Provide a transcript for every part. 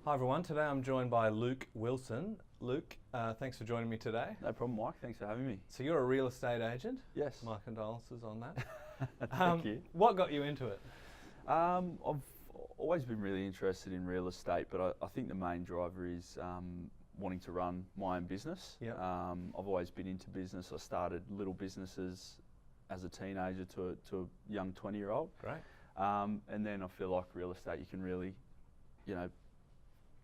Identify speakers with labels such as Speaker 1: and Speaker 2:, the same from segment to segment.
Speaker 1: Hi everyone, today I'm joined by Luke Wilson. Luke, thanks for joining me today.
Speaker 2: No problem, Mike. Thanks for having me.
Speaker 1: So you're a real estate agent?
Speaker 2: Yes.
Speaker 1: My condolences on that.
Speaker 2: Thank you.
Speaker 1: What got you into it?
Speaker 2: I've always been really interested in real estate, but I think the main driver is wanting to run my own business.
Speaker 1: Yep.
Speaker 2: I've always been into business. I started little businesses as a teenager to a young 20-year-old.
Speaker 1: Great.
Speaker 2: And then I feel like real estate, you can really,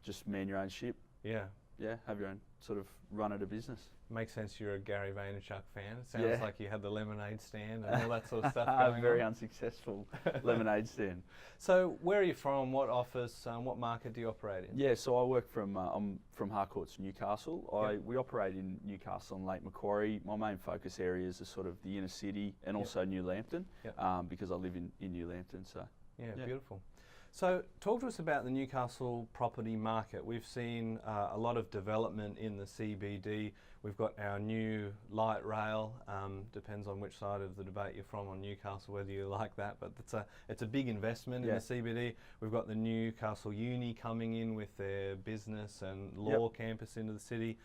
Speaker 2: just man your own ship.
Speaker 1: Yeah.
Speaker 2: Yeah, have your own sort of run at a business.
Speaker 1: Makes sense you're a Gary Vaynerchuk fan. It sounds like you had the lemonade stand and all that sort of stuff going
Speaker 2: A very
Speaker 1: on.
Speaker 2: unsuccessful lemonade stand.
Speaker 1: So where are you from? What office? What market do you operate in?
Speaker 2: Yeah, so I work I'm from Harcourts Newcastle.
Speaker 1: Yep.
Speaker 2: We operate in Newcastle and Lake Macquarie. My main focus areas are sort of the inner city and also New Lambton, because I live in New Lambton. So
Speaker 1: yeah, beautiful. So talk to us about the Newcastle property market. We've seen a lot of development in the CBD. We've got our new light rail, depends on which side of the debate you're from on Newcastle, whether you like that, but it's a big investment in the CBD. We've got the Newcastle Uni coming in with their business and law campus into the city.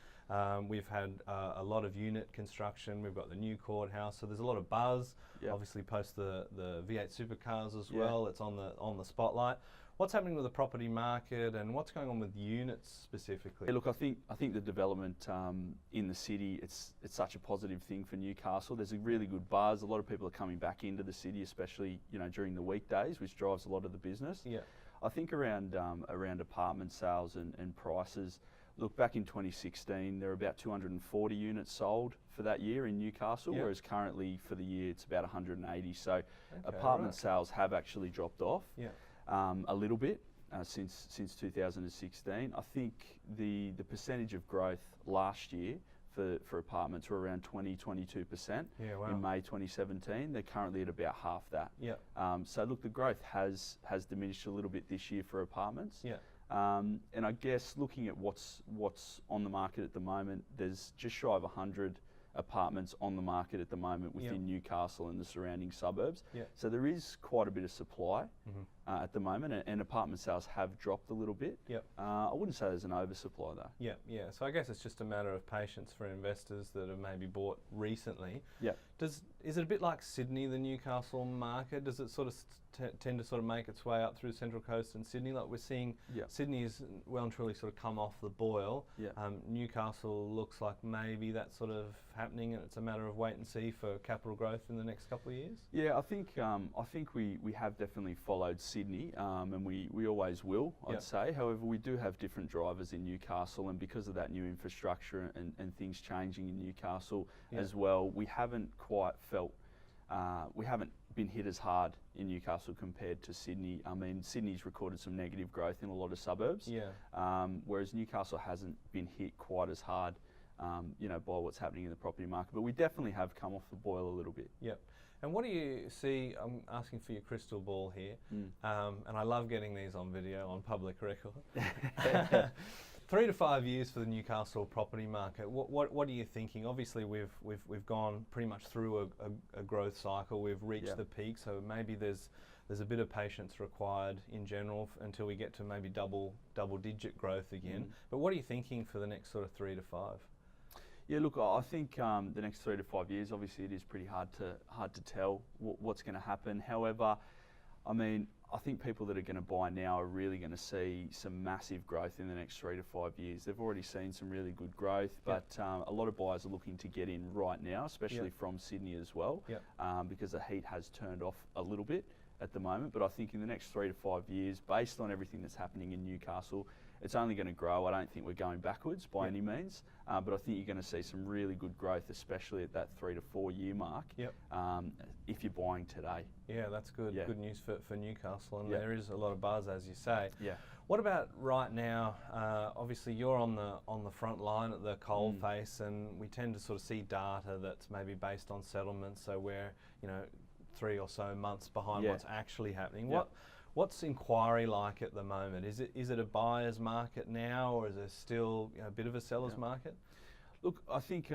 Speaker 1: We've had a lot of unit construction. We've got the new courthouse, so there's a lot of buzz. Obviously post the V8 supercars as well. It's on the spotlight. What's happening with the property market and what's going on with units specifically?
Speaker 2: Yeah, look, I think the development in the city, it's such a positive thing for Newcastle. There's a really good buzz. A lot of people are coming back into the city, especially during the weekdays, which drives a lot of the business.
Speaker 1: Yeah.
Speaker 2: I think around apartment sales and prices. Look, back in 2016, there were about 240 units sold for that year in Newcastle, whereas currently for the year it's about 180. So apartment sales have actually dropped off a little bit since 2016. I think the percentage of growth last year for apartments were around 22% in May 2017. They're currently at about half that. So look, the growth has diminished a little bit this year for apartments. And I guess looking at what's on the market at the moment, there's just shy of 100 apartments on the market at the moment within Newcastle and the surrounding suburbs. So there is quite a bit of supply at the moment, and apartment sales have dropped a little bit. I wouldn't say there's an oversupply though.
Speaker 1: Yeah. So I guess it's just a matter of patience for investors that have maybe bought recently. Is it a bit like Sydney, the Newcastle market? Does it sort of tend to sort of make its way up through Central Coast and Sydney? Like we're seeing Sydney's well and truly sort of come off the boil. Newcastle looks like maybe that's sort of happening, and it's a matter of wait and see for capital growth in the next couple of years.
Speaker 2: Yeah, I think we have definitely followed Sydney, and we always will, I'd say. However, we do have different drivers in Newcastle, and because of that new infrastructure and things changing in Newcastle as well, we haven't quite felt, we haven't been hit as hard in Newcastle compared to Sydney. I mean, Sydney's recorded some negative growth in a lot of suburbs, whereas Newcastle hasn't been hit quite as hard by what's happening in the property market. But we definitely have come off the boil a little bit.
Speaker 1: And what do you see, I'm asking for your crystal ball here, and I love getting these on video, on public record. 3 to 5 years for the Newcastle property market. What are you thinking? Obviously we've gone pretty much through a growth cycle. We've reached the peak, so maybe there's a bit of patience required in general until we get to maybe double digit growth again. But what are you thinking for the next sort of 3 to 5?
Speaker 2: Yeah, look, I think the next 3 to 5 years, obviously it is pretty hard to tell what's going to happen. However, I mean, I think people that are going to buy now are really going to see some massive growth in the next 3 to 5 years. They've already seen some really good growth, but a lot of buyers are looking to get in right now, especially from Sydney as well, because the heat has turned off a little bit at the moment. But I think in the next 3 to 5 years, based on everything that's happening in Newcastle, it's only going to grow. I don't think we're going backwards by any means, but I think you're going to see some really good growth, especially at that 3 to 4 year mark, if you're buying today.
Speaker 1: Yeah, that's good. Good news for Newcastle, and there is a lot of buzz, as you say. What about right now? Obviously, you're on the front line at the coal face, and we tend to sort of see data that's maybe based on settlements, so we're 3 or so months behind what's actually happening. What's inquiry like at the moment? Is it a buyer's market now, or is it still a bit of a seller's market?
Speaker 2: Look, I think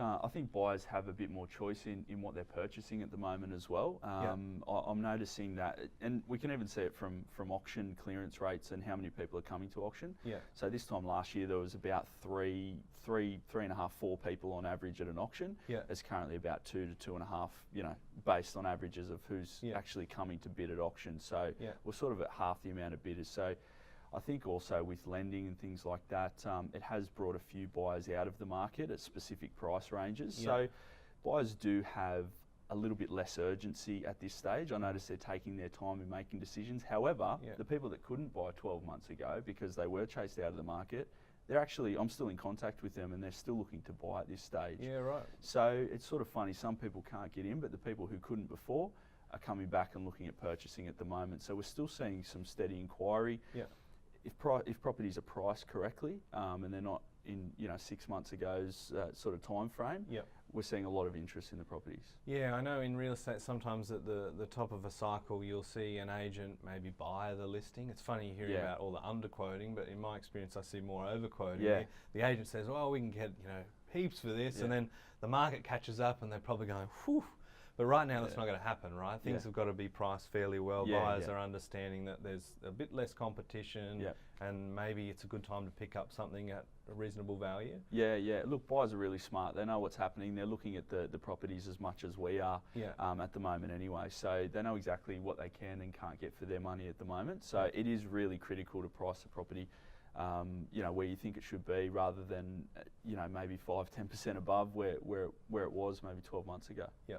Speaker 2: buyers have a bit more choice in what they're purchasing at the moment as well. I'm noticing that, and we can even see it from auction clearance rates and how many people are coming to auction.
Speaker 1: Yeah.
Speaker 2: So this time last year there was about three and a half, 4 people on average at an auction.
Speaker 1: Yeah.
Speaker 2: There's currently about 2 to 2.5, based on averages of who's actually coming to bid at auction. So we're sort of at half the amount of bidders. So I think also with lending and things like that, it has brought a few buyers out of the market at specific price ranges.
Speaker 1: Yeah.
Speaker 2: So buyers do have a little bit less urgency at this stage. I notice they're taking their time in making decisions. However, the people that couldn't buy 12 months ago because they were chased out of the market, I'm still in contact with them and they're still looking to buy at this stage.
Speaker 1: Yeah, right.
Speaker 2: So it's sort of funny, some people can't get in, but the people who couldn't before are coming back and looking at purchasing at the moment. So we're still seeing some steady inquiry.
Speaker 1: Yeah.
Speaker 2: If properties are priced correctly and they're not in 6 months ago's sort of time frame, we're seeing a lot of interest in the properties.
Speaker 1: Yeah, I know in real estate sometimes at the top of a cycle you'll see an agent maybe buy the listing. It's funny hearing about all the underquoting, but in my experience I see more overquoting.
Speaker 2: Yeah.
Speaker 1: The agent says, "Oh, we can get heaps for this," and then the market catches up and they're probably going, "Whew." But right now that's not going to happen, right? Things have got to be priced fairly well. Buyers are understanding that there's a bit less competition and maybe it's a good time to pick up something at a reasonable value.
Speaker 2: Yeah. Look, buyers are really smart. They know what's happening. They're looking at the properties as much as we are at the moment anyway. So they know exactly what they can and can't get for their money at the moment. So it is really critical to price the property where you think it should be, rather than maybe 5-10% above where it was maybe 12 months ago.
Speaker 1: Yeah.